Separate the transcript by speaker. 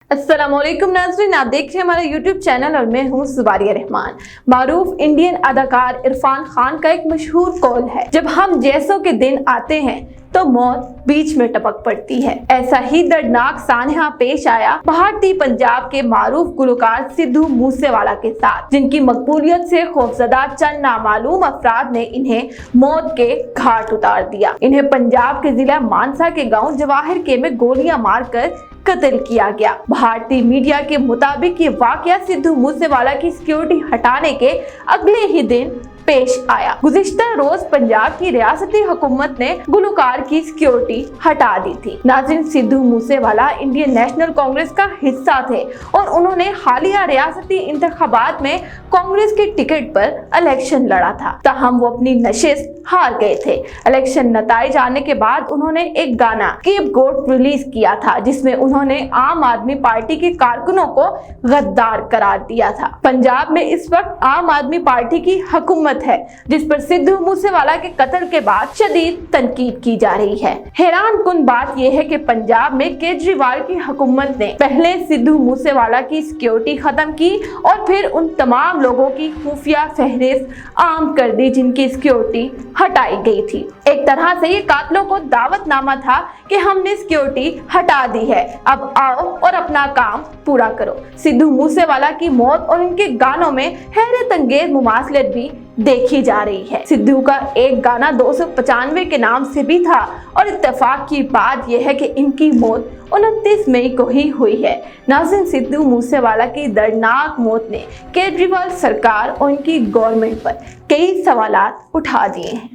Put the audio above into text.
Speaker 1: अस्सलाम वालेकुम नाज़रीन, आप देख रहे हैं हमारा यूट्यूब चैनल और मैं हूं सुबारिया रहमान। मारूफ इंडियन अदाकार इरफान खान का एक मशहूर कौल है, जब हम जैसों के दिन आते हैं तो मौत बीच में टपक पड़ती है। ऐसा ही दर्दनाक सान्हा पेश आया भारतीय पंजाब के मारूफ गुलकार सिद्धू मूसेवाला के साथ, जिनकी मकबूलियत से खौफजदा चंद नामालूम अफराद ने इन्हें मौत के घाट उतार दिया। इन्हें पंजाब के जिला मानसा के गांव जवाहिर के में गोलियां मारकर कत्ल किया गया। भारतीय मीडिया के मुताबिक ये वाकया सिद्धू मूसेवाला की सिक्योरिटी हटाने के अगले ही दिन पेश आया। गुज़िश्ता रोज पंजाब की रियासती हुकूमत ने गुलकार की सिक्योरिटी हटा दी थी। नाज़रीन, सिद्धू मूसेवाला इंडियन नेशनल कांग्रेस का हिस्सा थे और उन्होंने हालिया रियासती इंतखाबात में कांग्रेस के टिकट पर इलेक्शन लड़ा था, ताहम वो अपनी नशिस्त हार गए थे। इलेक्शन नताइज आने के बाद उन्होंने एक गाना कीप गोट रिलीज किया था, जिसमें उन्होंने आम आदमी पार्टी के कारकुनों को गद्दार करार दिया था। पंजाब में इस वक्त आम आदमी पार्टी की हुकूमत है, जिस पर सिद्धू मूसेवाला के कत्ल के बाद शदीद तनकीद की जा रही है। हैरान कुन बात यह है कि पंजाब में केजरीवाल की हुकूमत ने पहले सिद्धू मूसेवाला की सिक्योरिटी खत्म की और फिर उन तमाम लोगों की खुफिया फहरिस्त आम कर दी जिनकी सिक्योरिटी हटाई गई थी। एक तरह से ये कातलों को दावतनामा था कि हमने सिक्योरिटी हटा दी है, अब आओ और अपना काम पूरा करो। सिद्धू मूसेवाला की मौत और उनके गानों में हैरत अंगेज मुमासलत भी देखी जा रही है। सिद्धू का एक गाना 295 के नाम से भी था और इत्तेफाक की बात यह है कि इनकी मौत 29 मई को ही हुई है। नाज़रीन, सिद्धू मूसेवाला की दर्दनाक मौत ने केजरीवाल सरकार और उनकी गवर्नमेंट पर कई सवालात उठा दिए हैं।